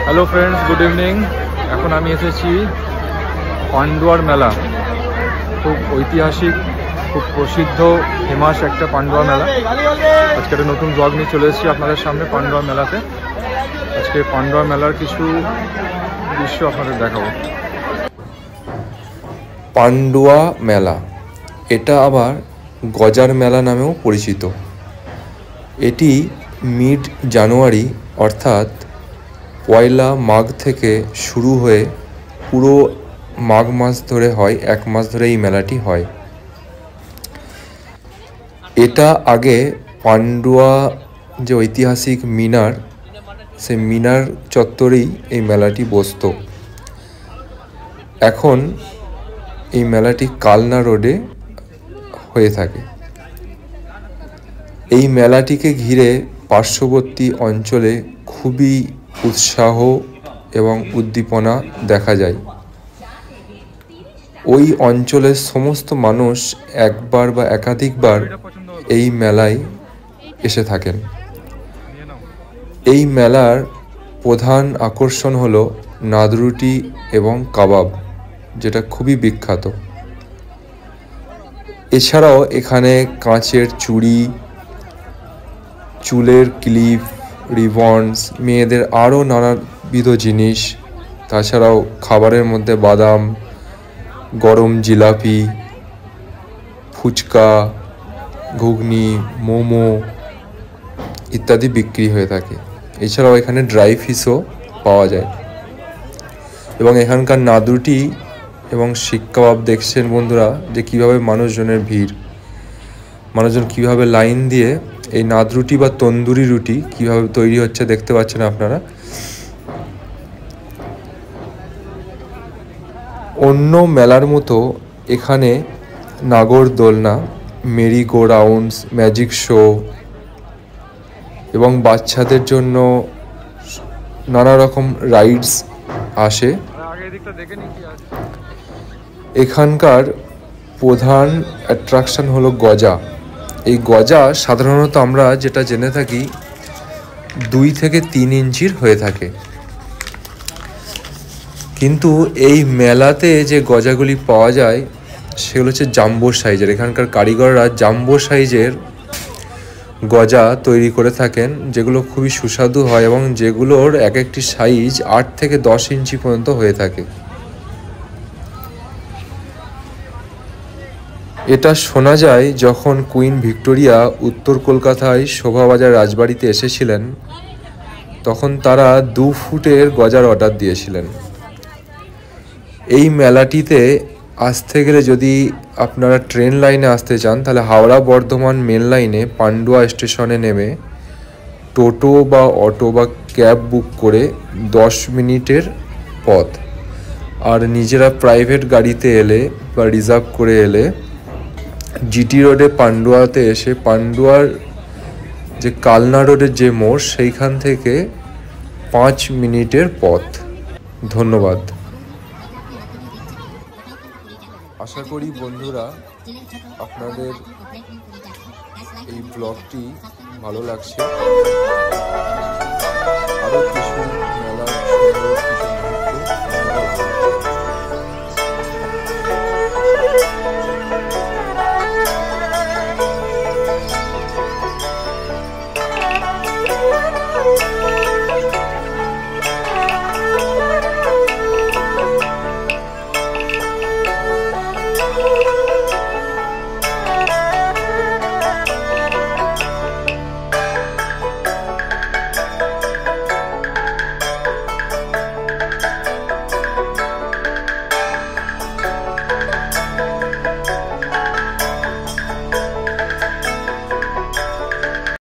Hello friends, good evening. এখন আমি এসেছি পান্ডুয়ার মেলা। খুব ঐতিহাসিক, খুব প্রসিদ্ধ ফেমাস একটা পান্ডুয়া মেলা। আজকে একটা নতুন ব্লগ নিয়ে চলে এসেছি আপনাদের সামনে পান্ডুয়া মেলাতে। আজকে পান্ডুয়া মেলার কিছু দৃশ্য আপনাদের দেখাবো। পান্ডুয়া মেলা, এটা আবার গজার মেলা নামেও পরিচিত। এটি মিড জানুয়ারি অর্থাৎ পয়লা মাঘ থেকে শুরু হয়ে পুরো মাঘ মাস ধরে হয়, 1 মাস ধরে এই মেলাটি হয়। এটা আগে পান্ডুয়া যে ঐতিহাসিক মিনার, সে মিনার চত্বরেই এই মেলাটি বসত। এখন এই মেলাটি কালনা রোডে হয়ে থাকে। এই মেলাটিকে ঘিরে পার্শ্ববর্তী অঞ্চলে খুবই উৎসাহ এবং উদ্দীপনা দেখা যায়। ওই অঞ্চলের সমস্ত মানুষ একবার বা একাধিকবার এই মেলায় এসে থাকেন। এই মেলার প্রধান আকর্ষণ হলো নাদরুটি এবং কাবাব, যেটা খুবই বিখ্যাত। এছাড়াও এখানে কাঁচের চুড়ি, চুলের ক্লিপ, রিবনস, মেয়েদের আরও নানাবিধ জিনিস, তাছাড়াও খাবারের মধ্যে বাদাম, গরম জিলাপি, ফুচকা, ঘুগনি, মোমো ইত্যাদি বিক্রি হয়ে থাকে। এছাড়াও এখানে ড্রাই ফিশও পাওয়া যায়। এবং এখানকার নাদরুটি এবং শিক কাবাব দেখছেন বন্ধুরা যে কীভাবে মানুষজনের ভিড়, মানুষজন কীভাবে লাইন দিয়ে এই নাদরুটি বা তন্দুরি রুটি কীভাবে তৈরি হচ্ছে দেখতে পাচ্ছেন আপনারা। অন্য মেলার মতো এখানে নাগরদোলনা, merry go rounds, magic show এবং বাচ্চাদের জন্য নানা রকম রাইডস আসে। এখানকার প্রধান অ্যাট্রাকশন হলো গজা। এই গজা সাধারণত আমরা যেটা জেনে থাকি 2 থেকে 3 ইঞ্চির হয়ে থাকে, কিন্তু এই মেলাতে যে গজাগুলি পাওয়া যায় সেগুলো হচ্ছে জাম্বো সাইজের। এখানকার কারিগররা জাম্বো সাইজের গজা তৈরি করে থাকেন, যেগুলো খুবই সুস্বাদু হয় এবং যেগুলোর এক একটি সাইজ 8 থেকে 10 ইঞ্চি পর্যন্ত হয়ে থাকে। এটা শোনা যায় যখন কুইন ভিক্টোরিয়া উত্তর কলকাতায় শোভাবাজার রাজবাড়িতে এসেছিলেন, তখন তারা 2 ফুটের গজার অর্ডার দিয়েছিলেন। এই মেলাটিতে আসতে গেলে যদি আপনারা ট্রেন লাইনে আসতে চান তাহলে হাওড়া বর্ধমান মেন লাইনে পান্ডুয়া স্টেশনে নেমে টোটো বা অটো বা ক্যাব বুক করে 10 মিনিটের পথ, আর নিজেরা প্রাইভেট গাড়িতে এলে বা রিজার্ভ করে এলে জিটি রোডে পান্ডুয়াতে এসে পান্ডুয়ার যে কালনা রোডের যে মোড় সেইখান থেকে 5 মিনিটের পথ। ধন্যবাদ। আশা করি বন্ধুরা আপনাদের এই ব্লগটি ভালো লাগছে। আরও কিছু মেলার সুন্দর